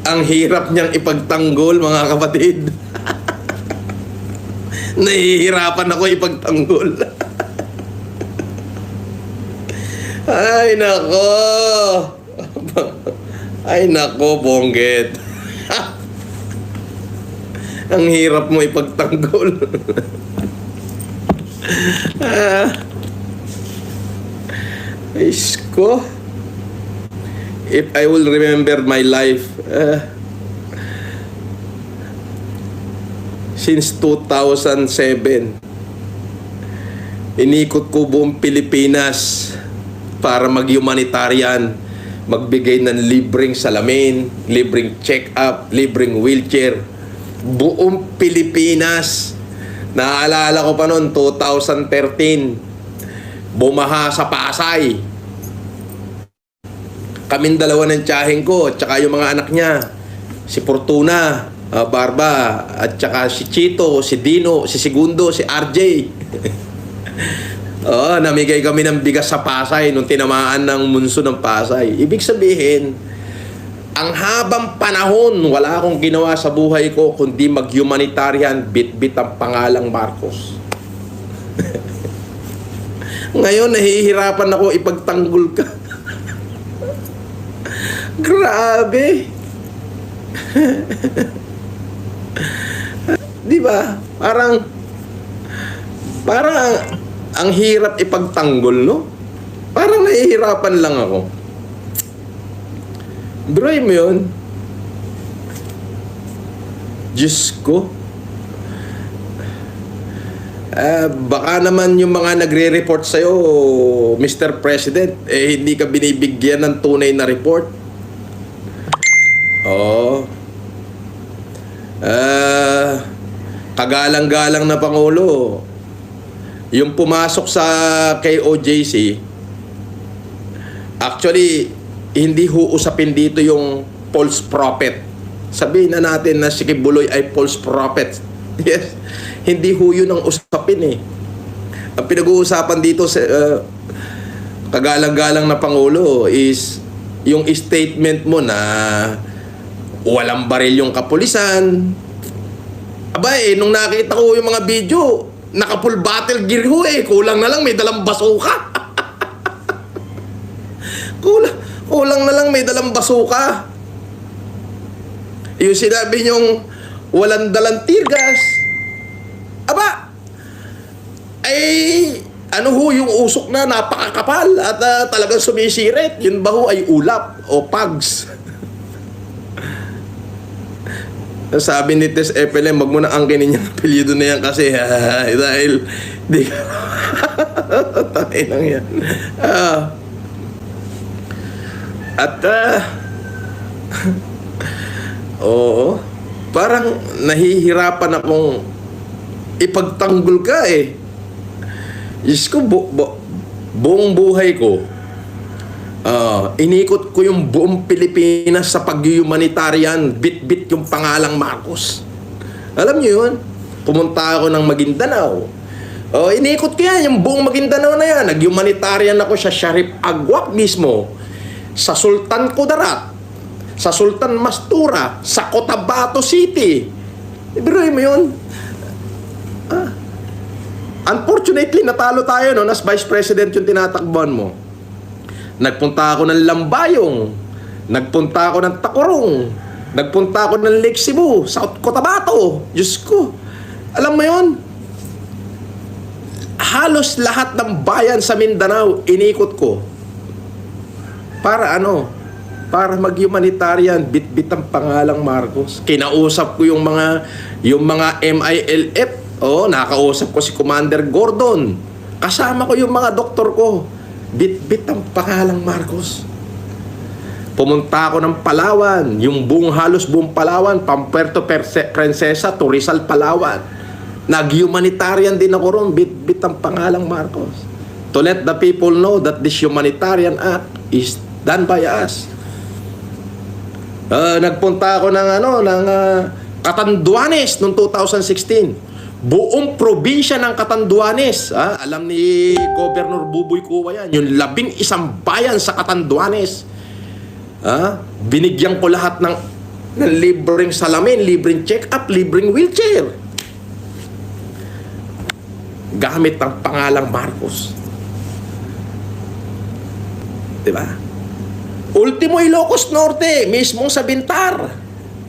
Ang hirap niyang ipagtanggol, mga kapatid. Nahihirapan ako ipagtanggol. Ay, nako. Ay, nako, Bonggit. Ang hirap mo ipagtanggol. Isko. If I will remember my life, since 2007, inikot ko buong Pilipinas para mag-humanitarian, magbigay ng libreng salamin, libreng check-up, libreng wheelchair. Buong Pilipinas. Naaalala ko pa noon, 2013, bumaha sa Pasay. Kaming dalawa ng tiyaheng ko, at saka yung mga anak niya, si Fortuna, Barba, at saka si Chito, si Dino, si Segundo, si RJ. Namigay kami ng bigas sa Pasay nung tinamaan ng monsoon ng Pasay. Ibig sabihin, ang habang panahon, wala akong ginawa sa buhay ko kundi mag-humanitarian, bit-bit ang pangalang Marcos. Ngayon, nahihirapan ako ipagtanggol ka. Grabe. Di ba? Parang ang hirap ipagtanggol, no? Parang nahihirapan lang ako. Bro, mo yun? Diyos ko. Baka naman yung mga nagre-report sa'yo, Mr. President, hindi ka binibigyan ng tunay na report. Kagalang-galang na Pangulo, yung pumasok sa KOJC, actually, hindi usapin dito yung false prophet. Sabihin na natin na si Kibuloy ay false prophet. Yes. Hindi yun ang usapin eh. Ang pinag-uusapan dito sa kagalang-galang na Pangulo is yung statement mo na walang baril yung kapulisan. Nung nakita ko yung mga video, naka-full battle gear ho eh. Kulang na lang may dalang basuka. Kulang na lang may dalang basuka. Yung sinabi niyong walang dalang tear gas. Yung usok na napakakapal at talagang sumisirit. Yun ba ho ay ulap o pugs? Sabi ni Tess Epelem, wag mo na angkinin yung apelyido na yan kasi dahil di tayo lang yan. Oo, parang nahihirapan akong ipagtanggol ka eh. Diyos ko, buong buhay ko, inikot ko yung buong Pilipinas sa pag-humanitarian, bit-bit yung pangalang Marcos. Alam niyo yun? Pumunta ako ng Maguindanao. Inikot ko yan, yung buong Maguindanao na yan. Nag-humanitarian ako sa Sharif Agwak mismo, sa Sultan Kudarat, sa Sultan Mastura, sa Cotabato City. Pero mo yun? Unfortunately, natalo tayo no, as Vice President yung tinatakbuhan mo. Nagpunta ako ng Lambayong, nagpunta ako ng Tacorong, nagpunta ako ng Lake Cebu, South Cotabato. Diyos ko, alam mo yun? Halos lahat ng bayan sa Mindanao, inikot ko. Para ano? Para mag-humanitarian, bit-bit ang pangalang Marcos. Kinausap ko yung mga MILF. Nakausap ko si Commander Gordon. Kasama ko yung mga doktor ko. Bit-bit ang pangalang Marcos. Pumunta ako ng Palawan, yung halos buong Palawan, Puerto Princesa to Rizal, Palawan. Nag-humanitarian din ako ron, bit-bit ang pangalang Marcos. To let the people know that this humanitarian act is done by us. Nagpunta ako ng Catanduanes noong 2016. Buong probinsya ng Catanduanes, alam ni Governor Buboy Cuba yan, yung 11 bayan sa Catanduanes, binigyan ko lahat ng ng libreng salamin, libreng check-up, libreng wheelchair. Gamit ang pangalang Marcos. Diba? Ultimo Ilocos Norte, mismong sa Bintar.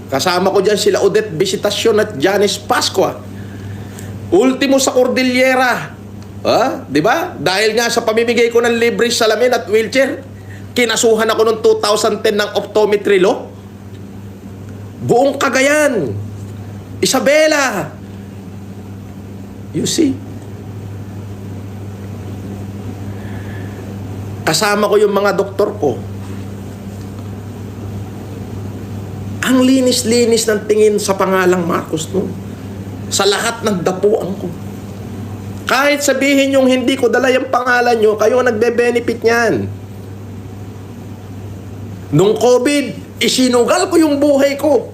Kasama ko dyan sila Odette Visitacion at Janice Pascua. Ultimo sa Cordillera. Diba? Dahil nga sa pamimigay ko ng libreng salamin at wheelchair, kinasuhan ako noong 2010 ng optometry law. Buong Cagayan, Isabela. You see? Kasama ko yung mga doktor ko. Ang linis-linis ng tingin sa pangalang Marcos noon. Sa lahat ng dapuan ko. Kahit sabihin yung hindi ko dala yung pangalan nyo, kayo ang nagbe-benefit niyan. Nung COVID, isinugal ko yung buhay ko.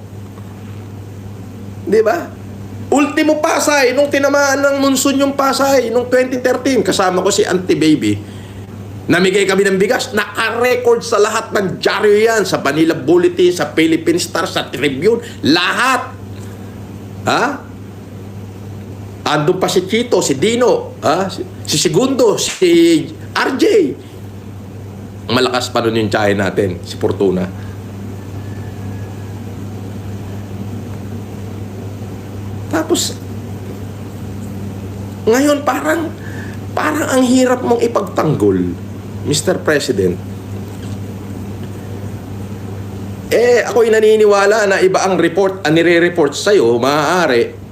Di ba? Ultimo Pasay, nung tinamaan ng monsoon yung Pasay, nung 2013, kasama ko si Auntie Baby. Namigay kami ng bigas. Naka-record sa lahat ng dyaryo yan. Sa Manila Bulletin, sa Philippine Star, sa Tribune. Lahat. Andun pa si Chito, si Dino, si Segundo, si RJ. Malakas pa nun yung tsahe natin, si Fortuna. Tapos, ngayon parang ang hirap mong ipagtanggol, Mr. President. Ako'y naniniwala na iba ang report, ang nire-report sa'yo, maaari,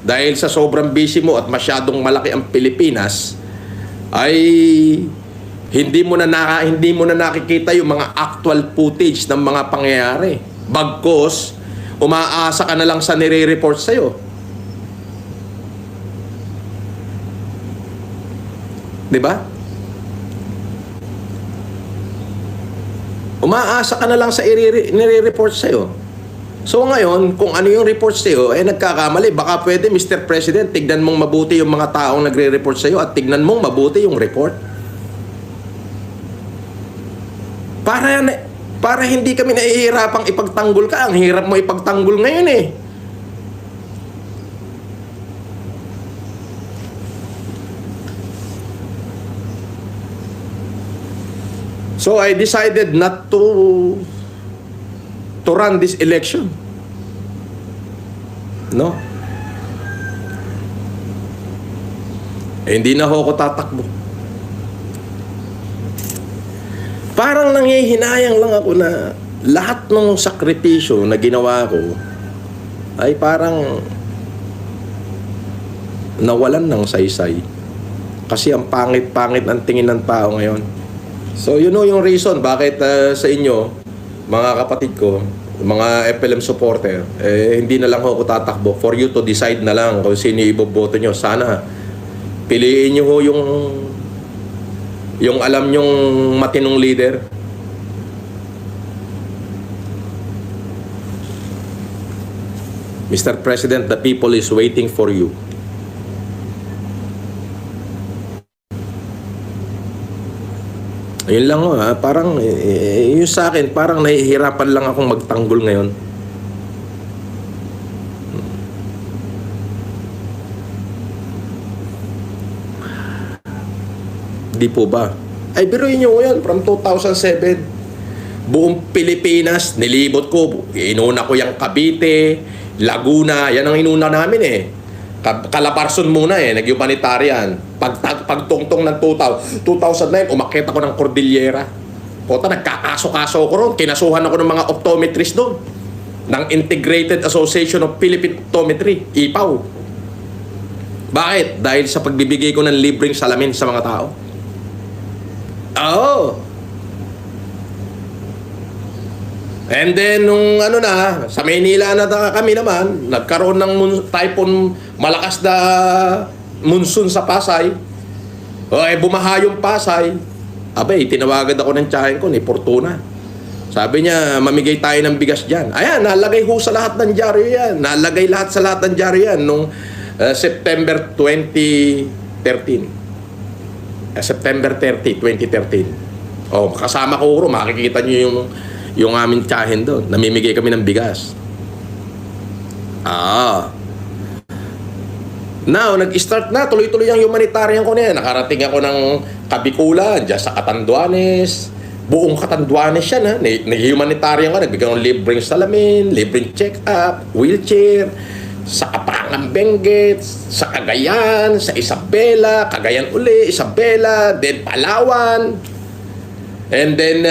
dahil sa sobrang busy mo at masyadong malaki ang Pilipinas, ay hindi mo na nakikita yung mga actual footage ng mga pangyayari. Bagkus, umaasa ka na lang sa nire-report sa'yo. Diba? Umaasa ka na lang sa nire-report sa'yo. So ngayon, kung ano yung report sa'yo, nagkakamali. Baka pwede, Mr. President, tignan mong mabuti yung mga taong nagre-report sa'yo at tignan mong mabuti yung report. Para hindi kami nahihirapang ipagtanggol ka. Ang hirap mo ipagtanggol ngayon eh. So I decided not to run this election. No? Hindi na ako tatakbo. Parang nanghihinayang lang ako na lahat ng sakripisyo na ginawa ko ay parang nawalan ng saysay. Kasi ang pangit-pangit ang tingin ng tao ngayon. So, you know yung reason bakit sa inyo, mga kapatid ko, mga FLM supporter, hindi na lang ako tatakbo. For you to decide na lang kung sino iboboto nyo. Sana, piliin nyo ho yung alam nyong matinong leader. Mr. President, the people is waiting for you. Ayun lang parang yung sa akin, parang nahihirapan lang akong magtanggol ngayon. Di po ba? Ay, biruin nyo yan, from 2007, buong Pilipinas, nilibot ko. Inuna ko yung Cavite, Laguna, yan ang inuna namin eh. Calabarzon muna eh, nag-humanitarian. Pagtungtong ng 2009, umakyat ako ng Cordillera. Pota, nagkakaso-kaso ko ron. Kinasuhan ako ng mga optometrist doon. Ng Integrated Association of Philippine Optometry, IPAO. Bakit? Dahil sa pagbibigay ko ng libreng salamin sa mga tao. Oo. And then, nung sa Maynila na kami naman, nagkaroon ng typhoon, malakas na monsoon sa Pasay. Bumaha yung Pasay. Abay, tinawagan ako ng tiyahin ko, ni Fortuna. Sabi niya, mamigay tayo ng bigas dyan. Ayan, nalagay ho sa lahat ng dyaryo yan. Nalagay lahat sa lahat ng dyaryo yan nung September 2013. September 30, 2013. Kasama ko, makikita niyo yung aming tiyahin doon. Namimigay kami ng bigas. Ah. Now, nag-start na, tuloy-tuloy ang humanitarian ko na yan. Nakarating ako ng Kabikulan, dyan sa Catanduanes. Buong Catanduanes yan, ha. Nag-humanitarian ko, nagbigay ng libreng salamin, libreng check-up, wheelchair, sa Kapangang Benguet, sa Cagayan, sa Isabela, Cagayan uli, Isabela, then Palawan, and then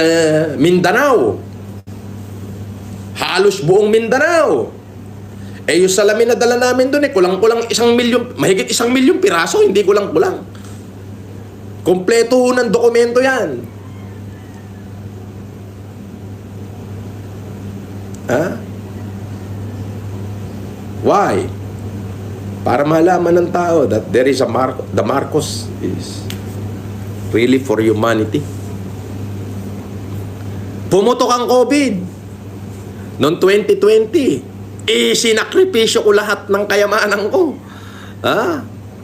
Mindanao. Halos buong Mindanao. Eh, yung salamin na dala namin doon, kulang-kulang 1 milyon, mahigit 1 milyon piraso, hindi kulang-kulang. Kompleto ho ng dokumento yan. Ha? Why? Para malaman ng tao that there is the Marcos is really for humanity. Pumutok ang COVID noong 2020. Sinakripisyo ko lahat ng kayamanan ko. Ha?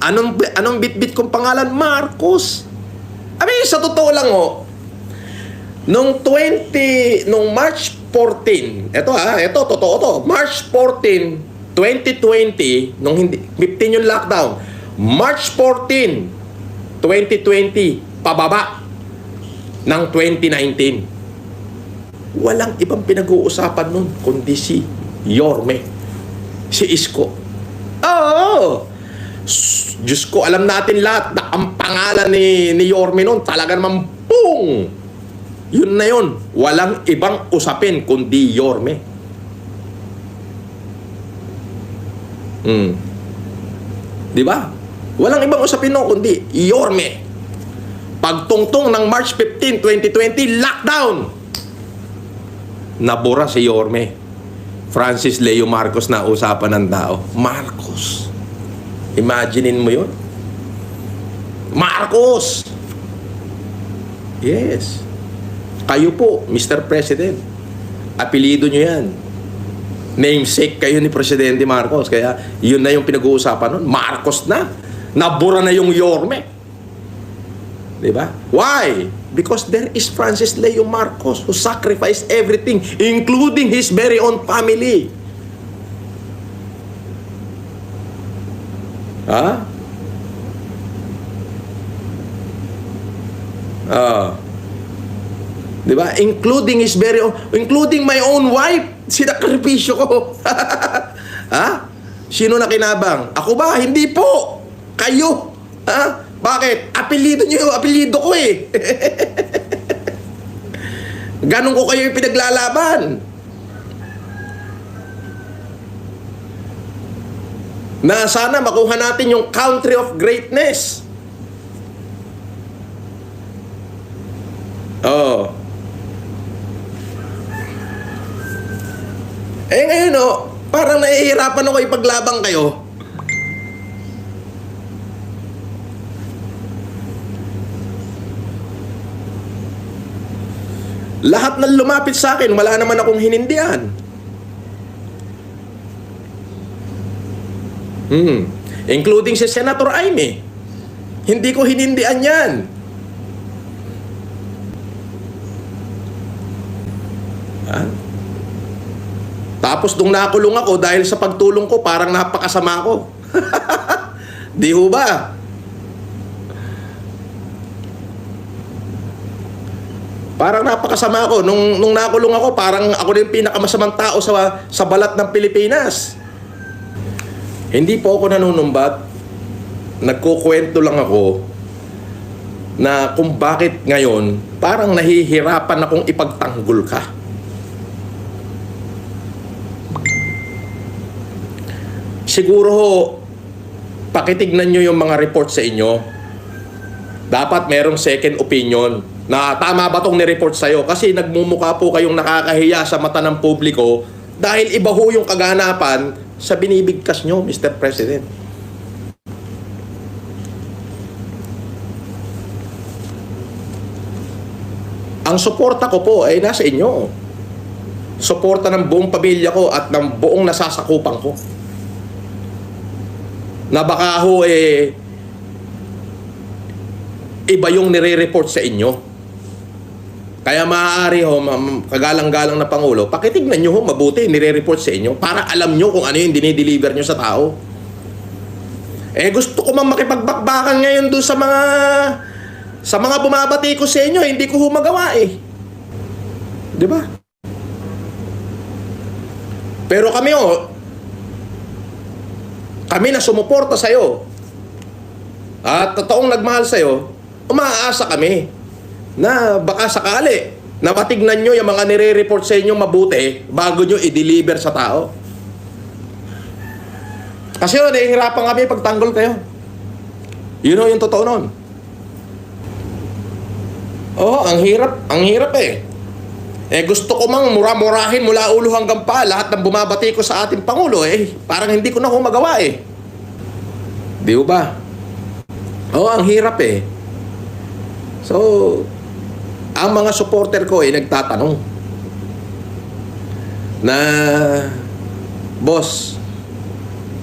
Anong bit-bit kong pangalan? Marcos. Sa totoo lang nung March 14, ito totoo to. March 14, 2020, nung 15 yung lockdown. March 14, 2020, pababa ng 2019. Walang ibang pinag-uusapan nun kundi si Yorme, si Isko. Oo! Diyos ko, alam natin lahat na ang pangalan ni Yorme nun talaga naman boom! Yun na yun. Walang ibang usapin kundi Yorme. Di ba? Walang ibang usapin nun kundi Yorme. Pagtungtong ng March 15, 2020, lockdown! Nabura si Yorme. Francis Leo Marcos na usapan ng tao. Marcos. Imaginein mo yun? Marcos! Yes. Kayo po, Mr. President. Apelido nyo yan. Namesake kayo ni Presidente Marcos. Kaya yun na yung pinag-uusapan nun. Marcos na. Nabura na yung Yorme. Diba? Why? Because there is Francis Leo Marcos who sacrificed everything, including his very own family. Ha? Diba? Including his very own, including my own wife, sinakripisyo ko. Ha? Sino na kinabang? Ako ba? Hindi po. Kayo. Ha? Bakit? Apelido nyo yung apelido ko eh. Ganon ko kayo yung pinaglalaban. Na sana makuha natin yung country of greatness. Oh. Eh ngayon parang nahihirapan ako ipaglabang kayo. Lahat ng lumapit sa akin, wala naman akong hinindihan. Including si Senator Aimee. Hindi ko hinindihan yan. Ha? Tapos nung nakulong ako dahil sa pagtulong ko, parang napakasama ko. Di ho ba? Parang napakasama ako. Nung nakulong ako, parang ako na yung pinakamasamang tao sa balat ng Pilipinas. Hindi po ako nanunumbat. Nagkukwento lang ako na kung bakit ngayon parang nahihirapan akong ipagtanggol ka. Siguro pakitignan nyo yung mga report sa inyo. Dapat merong second opinion na tama ba itong nireport sa'yo? Kasi nagmumukha po kayong nakakahiya sa mata ng publiko dahil iba ho yung kaganapan sa binibigkas nyo, Mr. President. Ang suporta ko po ay nasa inyo. Suporta ng buong pamilya ko at ng buong nasasakupan ko. Na baka ho iba yung nire-report sa inyo. Kaya maaari ho, kagalang-galang na Pangulo, pakitignan nyo ho mabuti, nire-report sa inyo para alam nyo kung ano yung dinideliver nyo sa tao. Gusto ko mang makipagbakbakan ngayon doon sa mga bumabati ko sa inyo, hindi ko ho magawa Di ba? Pero kami kami na sumuporta sa'yo at totoong nagmahal sa'yo, umaasa kami na baka sakali na matignan nyo yung mga nire-report sa inyo mabuti bago nyo i-deliver sa tao. Kasi nahihirapan kami pagtanggol kayo. Yun yung totoo nun. Ang hirap gusto ko mang mura-murahin mula ulo hanggang pa lahat ng bumabati ko sa ating Pangulo parang hindi ko na magawa Di ba? Ang hirap So, ang mga supporter ko nagtatanong na boss,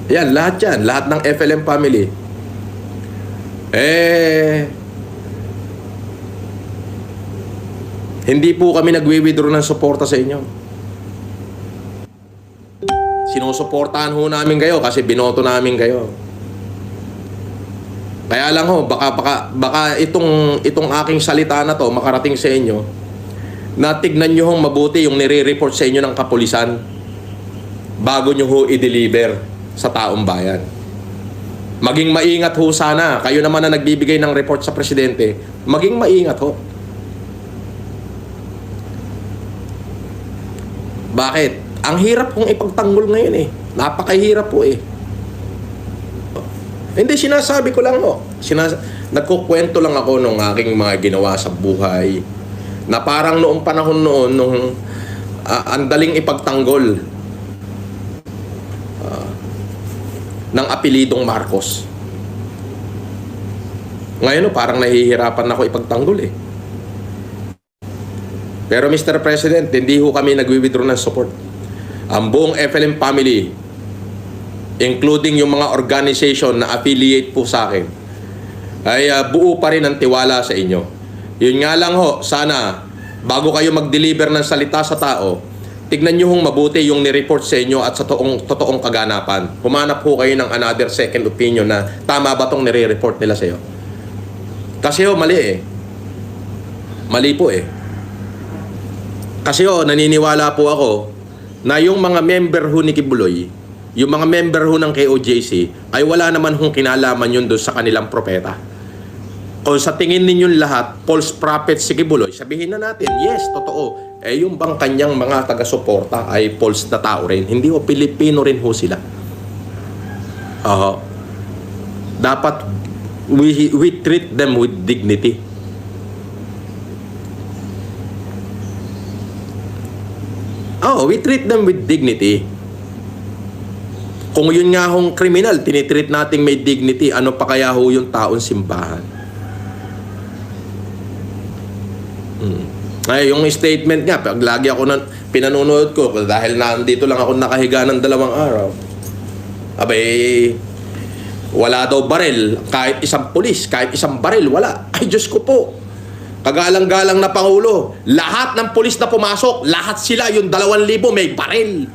lahat ng FLM family hindi po kami nagwi-withdraw ng suporta sa inyo. Sinusuportahan ho namin kayo kasi binoto namin kayo. Kaya lang baka itong aking salita na to makarating sa inyo na tignan nyo hong mabuti yung nire-report sa inyo ng kapulisan bago nyo ho i-deliver sa taong bayan. Maging maingat ho sana. Kayo naman na nagbibigay ng report sa presidente, maging maingat ho. Bakit? Ang hirap kong ipagtanggol ngayon Napakahirap po Hindi, sinasabi ko lang nagkukwento lang ako nung aking mga ginawa sa buhay na parang noong panahon noon nung ang daling ipagtanggol ng apelidong Marcos. Ngayon parang nahihirapan ako ipagtanggol Pero Mr. President, hindi ho kami nagwi-withdraw ng support. Ang buong FLM family, including yung mga organization na affiliate po sa akin, ay buo pa rin ang tiwala sa inyo. Yun nga lang sana, bago kayo mag-deliver ng salita sa tao, tignan nyo hong mabuti yung ni-report sa inyo at sa totoong kaganapan. Humanap ho kayo ng another second opinion na tama ba itong nire-report nila sa iyo. Kasi mali Mali po Kasi naniniwala po ako na yung mga member ho ni Kibuloy, yung mga member ho ng KOJC, ay wala naman hong kinalaman yun doon sa kanilang propeta. Kung sa tingin ninyong lahat, false prophet si Kibuloy, sabihin na natin, yes, totoo. Yung bang kanyang mga taga-suporta ay false na tao rin. Hindi Pilipino rin ho sila. Dapat we treat them with dignity. We treat them with dignity. Kung yun nga hong kriminal, tinitreat nating may dignity, ano pa kaya ho yung taong simbahan? Yung statement nga, pag lagi ako pinanunood ko, dahil nandito lang ako nakahiga ng 2 araw, wala daw baril, kahit isang pulis, kahit isang baril, wala. Ay, Diyos ko po. Kagalang-galang na Pangulo, lahat ng pulis na pumasok, lahat sila, yung 2,000 may baril.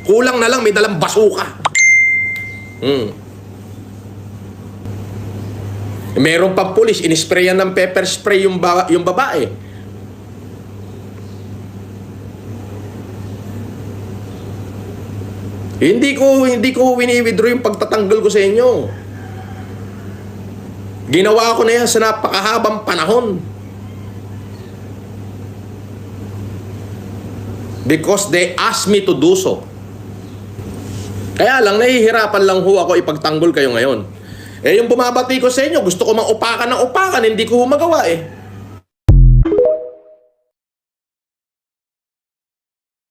Kulang na lang, may dalang basuka. Meron pang pulis, inisprayan ng pepper spray yung babae. Hindi ko wini-withdraw yung pagtatanggol ko sa inyo. Ginawa ko na yan sa napakahabang panahon. Because they asked me to do so. Kaya lang, nahihirapan lang ho ako ipagtanggol kayo ngayon. Yung bumabati ko sa inyo, gusto ko mang upakan ng upakan, hindi ko magawa